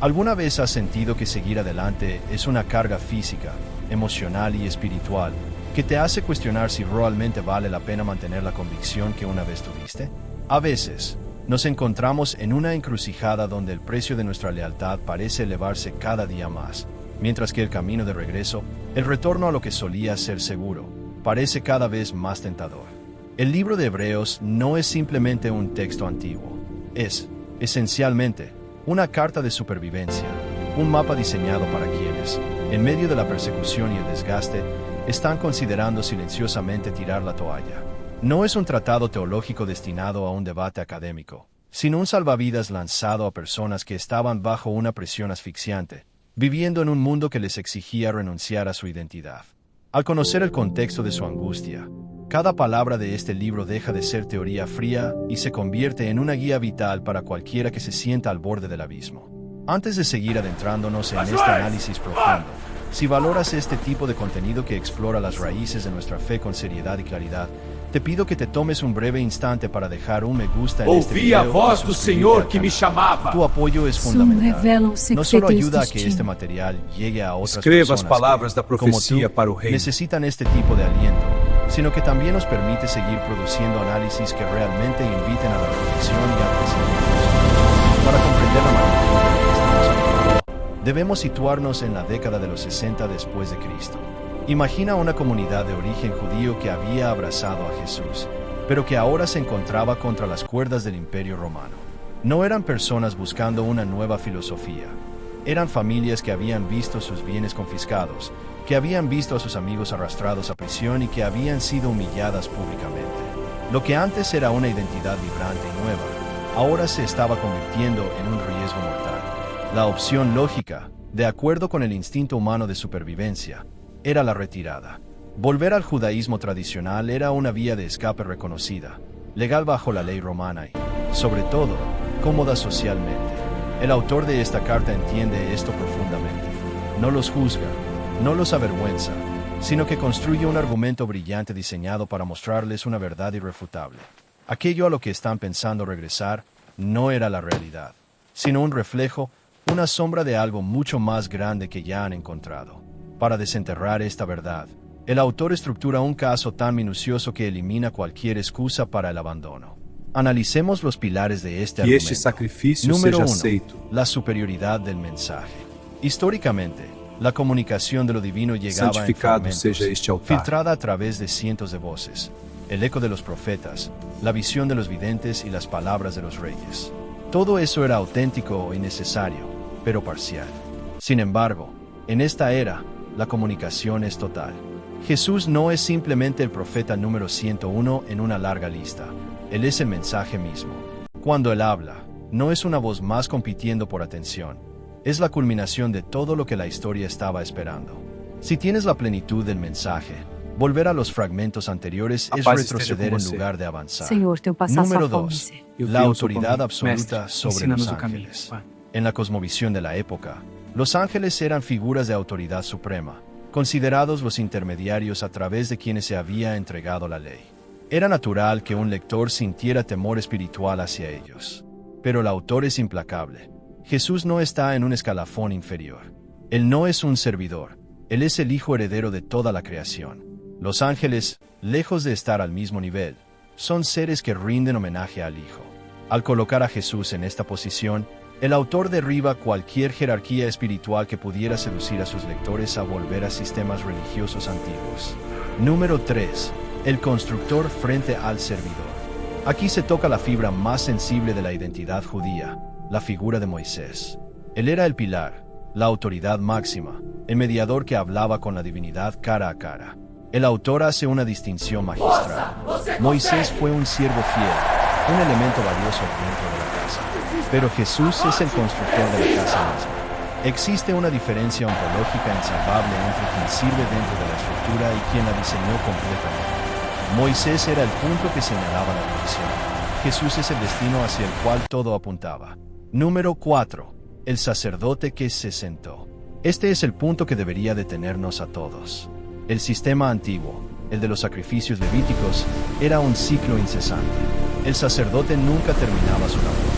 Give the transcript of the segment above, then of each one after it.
¿Alguna vez has sentido que seguir adelante es una carga física, emocional y espiritual que te hace cuestionar si realmente vale la pena mantener la convicción que una vez tuviste? A veces, nos encontramos en una encrucijada donde el precio de nuestra lealtad parece elevarse cada día más, mientras que el camino de regreso, el retorno a lo que solía ser seguro, parece cada vez más tentador. El libro de Hebreos no es simplemente un texto antiguo, es, esencialmente, una carta de supervivencia, un mapa diseñado para quienes, en medio de la persecución y el desgaste, están considerando silenciosamente tirar la toalla. No es un tratado teológico destinado a un debate académico, sino un salvavidas lanzado a personas que estaban bajo una presión asfixiante, viviendo en un mundo que les exigía renunciar a su identidad. Al conocer el contexto de su angustia, cada palabra de este libro deja de ser teoría fría y se convierte en una guía vital para cualquiera que se sienta al borde del abismo. Antes de seguir adentrándonos en este análisis profundo, si valoras este tipo de contenido que explora las raíces de nuestra fe con seriedad y claridad, te pido que te tomes un breve instante para dejar un me gusta en este video. Ouvi a voz do Senhor que me chamava. Tu apoyo es fundamental. No solo ayuda a que este material llegue a otras Escreva as personas palavras da que, como profecia tú, para o reino. necesitan este tipo de aliento, sino que también nos permite seguir produciendo análisis que realmente inviten a la reflexión y al crecimiento. Para comprender la magnitud de lo que estamos hablando, debemos situarnos en la década de los 60 después de Cristo. Imagina una comunidad de origen judío que había abrazado a Jesús, pero que ahora se encontraba contra las cuerdas del Imperio Romano. No eran personas buscando una nueva filosofía. Eran familias que habían visto sus bienes confiscados, que habían visto a sus amigos arrastrados a prisión y que habían sido humilladas públicamente. Lo que antes era una identidad vibrante y nueva, ahora se estaba convirtiendo en un riesgo mortal. La opción lógica, de acuerdo con el instinto humano de supervivencia, era la retirada. Volver al judaísmo tradicional era una vía de escape reconocida, legal bajo la ley romana y, sobre todo, cómoda socialmente. El autor de esta carta entiende esto profundamente. No los juzga, no los avergüenza, sino que construye un argumento brillante diseñado para mostrarles una verdad irrefutable. Aquello a lo que están pensando regresar no era la realidad, sino un reflejo, una sombra de algo mucho más grande que ya han encontrado. Para desenterrar esta verdad, el autor estructura un caso tan minucioso que elimina cualquier excusa para el abandono. Analicemos los pilares de este Que argumento. este sacrifício Número seja 1. aceito. La superioridad del mensaje. Históricamente, la comunicación de lo divino llegaba en Santificado fragmentos, seja este altar. filtrada a través de cientos de voces, el eco de los profetas, la visión de los videntes y las palabras de los reyes. Todo eso era auténtico y necesario, pero parcial. Sin embargo, en esta era, la comunicación es total. Jesús no es simplemente el profeta número 101 en una larga lista. Él es el mensaje mismo. Cuando Él habla, no es una voz más compitiendo por atención. Es la culminación de todo lo que la historia estaba esperando. Si tienes la plenitud del mensaje, volver a los fragmentos anteriores A es paz esteja retroceder com en você. lugar de avanzar. Senhor, teu passo a Número fome. 2. Eu La tenho o seu autoridad caminho. absoluta Mestre, sobre ensina-nos los o caminho, ángeles. Pai. En la cosmovisión de la época, los ángeles eran figuras de autoridad suprema, considerados los intermediarios a través de quienes se había entregado la ley. Era natural que un lector sintiera temor espiritual hacia ellos. Pero el autor es implacable. Jesús no está en un escalafón inferior. Él no es un servidor. Él es el Hijo heredero de toda la creación. Los ángeles, lejos de estar al mismo nivel, son seres que rinden homenaje al Hijo. Al colocar a Jesús en esta posición, el autor derriba cualquier jerarquía espiritual que pudiera seducir a sus lectores a volver a sistemas religiosos antiguos. Número 3. El constructor frente al servidor. Aquí se toca la fibra más sensible de la identidad judía, la figura de Moisés. Él era el pilar, la autoridad máxima, el mediador que hablaba con la divinidad cara a cara. El autor hace una distinción magistral. Moisés fue un siervo fiel, un elemento valioso dentro de la casa. Pero Jesús es el constructor de la casa misma. Existe una diferencia ontológica insalvable entre quien sirve dentro de la estructura y quien la diseñó completamente. Moisés era el punto que señalaba la dirección. Jesús es el destino hacia el cual todo apuntaba. Número 4. El sacerdote que se sentó. Este es el punto que debería detenernos a todos. El sistema antiguo, el de los sacrificios levíticos, era un ciclo incesante. El sacerdote nunca terminaba su labor.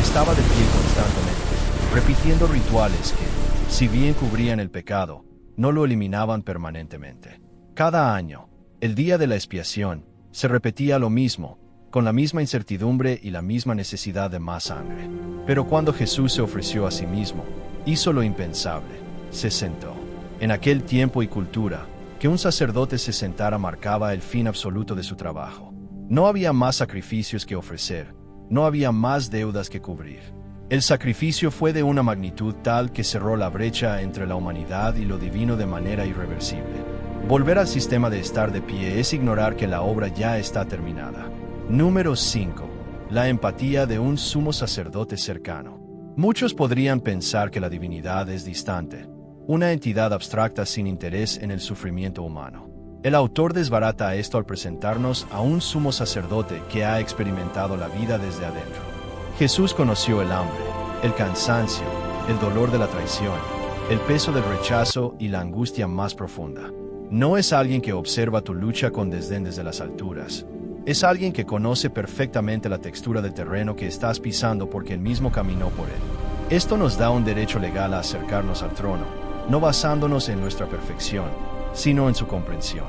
Estaba de pie constantemente, repitiendo rituales que, si bien cubrían el pecado, no lo eliminaban permanentemente. Cada año, el día de la expiación, se repetía lo mismo, con la misma incertidumbre y la misma necesidad de más sangre. Pero cuando Jesús se ofreció a sí mismo, hizo lo impensable, se sentó. En aquel tiempo y cultura, que un sacerdote se sentara marcaba el fin absoluto de su trabajo. No había más sacrificios que ofrecer, no había más deudas que cubrir. El sacrificio fue de una magnitud tal que cerró la brecha entre la humanidad y lo divino de manera irreversible. Volver al sistema de estar de pie es ignorar que la obra ya está terminada. Número 5. La empatía de un sumo sacerdote cercano. Muchos podrían pensar que la divinidad es distante, una entidad abstracta sin interés en el sufrimiento humano. El autor desbarata esto al presentarnos a un sumo sacerdote que ha experimentado la vida desde adentro. Jesús conoció el hambre, el cansancio, el dolor de la traición, el peso del rechazo y la angustia más profunda. No es alguien que observa tu lucha con desdén desde las alturas. Es alguien que conoce perfectamente la textura del terreno que estás pisando porque él mismo caminó por él. Esto nos da un derecho legal a acercarnos al trono, no basándonos en nuestra perfección, sino en su comprensión.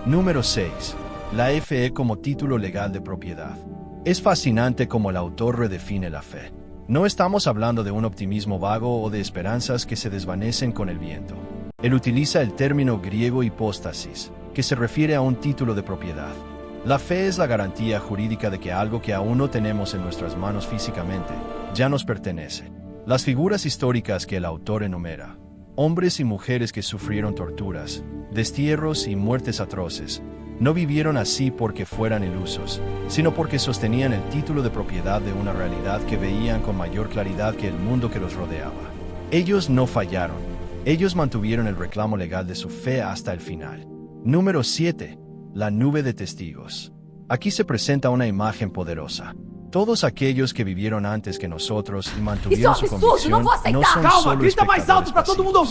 Número 6. La fe como título legal de propiedad. Es fascinante cómo el autor redefine la fe. No estamos hablando de un optimismo vago o de esperanzas que se desvanecen con el viento. Él utiliza el término griego hipóstasis, que se refiere a un título de propiedad. La fe es la garantía jurídica de que algo que aún no tenemos en nuestras manos físicamente, ya nos pertenece. Las figuras históricas que el autor enumera, hombres y mujeres que sufrieron torturas, destierros y muertes atroces, no vivieron así porque fueran ilusos, sino porque sostenían el título de propiedad de una realidad que veían con mayor claridad que el mundo que los rodeaba. Ellos no fallaron. Ellos mantuvieron el reclamo legal de su fe hasta el final. Número 7. La nube de testigos. Aquí se presenta una imagen poderosa. Todos aquellos que vivieron antes que nosotros y mantuvieron su convicción no son solo espectadores pasivos.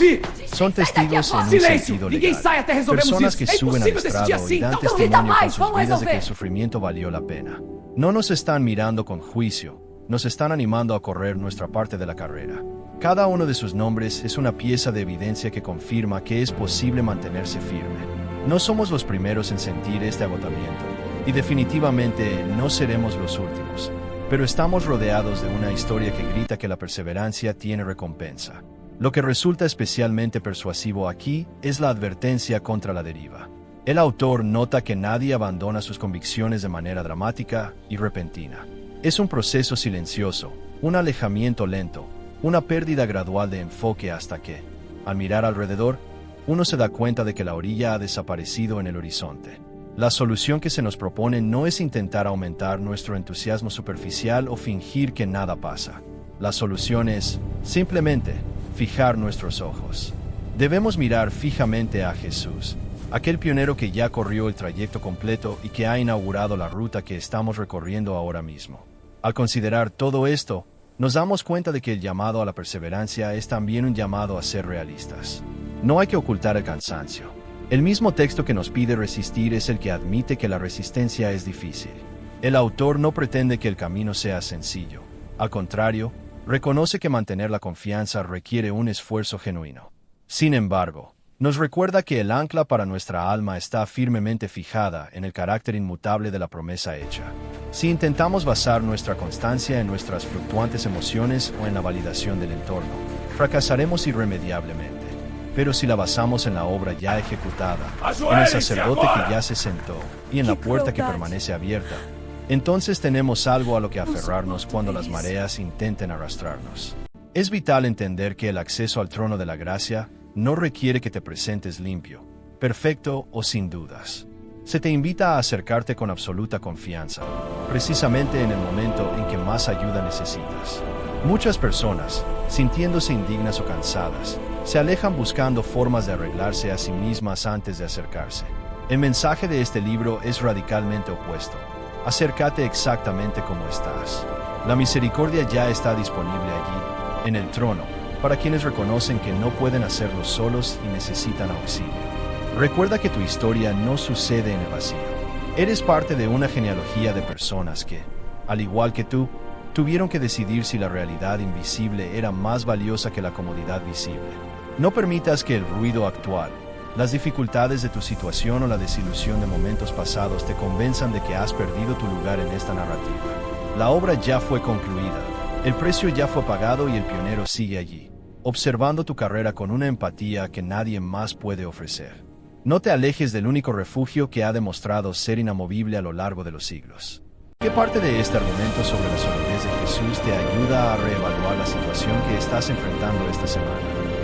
Son testigos en un sentido legal. Personas que suben al estrado y dan testimonio con sus vidas de que el sufrimiento valió la pena. No nos están mirando con juicio, nos están animando a correr nuestra parte de la carrera. Cada uno de sus nombres es una pieza de evidencia que confirma que es posible mantenerse firme. No somos los primeros en sentir este agotamiento, y definitivamente no seremos los últimos, pero estamos rodeados de una historia que grita que la perseverancia tiene recompensa. Lo que resulta especialmente persuasivo aquí es la advertencia contra la deriva. El autor nota que nadie abandona sus convicciones de manera dramática y repentina. Es un proceso silencioso, un alejamiento lento, una pérdida gradual de enfoque hasta que, al mirar alrededor, uno se da cuenta de que la orilla ha desaparecido en el horizonte. La solución que se nos propone no es intentar aumentar nuestro entusiasmo superficial o fingir que nada pasa. La solución es, simplemente, fijar nuestros ojos. Debemos mirar fijamente a Jesús, aquel pionero que ya corrió el trayecto completo y que ha inaugurado la ruta que estamos recorriendo ahora mismo. Al considerar todo esto, nos damos cuenta de que el llamado a la perseverancia es también un llamado a ser realistas. No hay que ocultar el cansancio. El mismo texto que nos pide resistir es el que admite que la resistencia es difícil. El autor no pretende que el camino sea sencillo. Al contrario, reconoce que mantener la confianza requiere un esfuerzo genuino. Sin embargo, nos recuerda que el ancla para nuestra alma está firmemente fijada en el carácter inmutable de la promesa hecha. Si intentamos basar nuestra constancia en nuestras fluctuantes emociones o en la validación del entorno, fracasaremos irremediablemente. Pero si la basamos en la obra ya ejecutada, en el sacerdote que ya se sentó y en la puerta que permanece abierta, entonces tenemos algo a lo que aferrarnos cuando las mareas intenten arrastrarnos. Es vital entender que el acceso al trono de la gracia no requiere que te presentes limpio, perfecto o sin dudas. Se te invita a acercarte con absoluta confianza, precisamente en el momento en que más ayuda necesitas. Muchas personas, sintiéndose indignas o cansadas, se alejan buscando formas de arreglarse a sí mismas antes de acercarse. El mensaje de este libro es radicalmente opuesto. Acércate exactamente como estás. La misericordia ya está disponible allí, en el trono, para quienes reconocen que no pueden hacerlo solos y necesitan auxilio. Recuerda que tu historia no sucede en el vacío. Eres parte de una genealogía de personas que, al igual que tú tuvieron que decidir si la realidad invisible era más valiosa que la comodidad visible. No permitas que el ruido actual, las dificultades de tu situación o la desilusión de momentos pasados te convenzan de que has perdido tu lugar en esta narrativa. La obra ya fue concluida, el precio ya fue pagado y el pionero sigue allí, observando tu carrera con una empatía que nadie más puede ofrecer. No te alejes del único refugio que ha demostrado ser inamovible a lo largo de los siglos. ¿Qué parte de este argumento sobre la solidez de Jesús te ayuda a reevaluar la situación que estás enfrentando esta semana?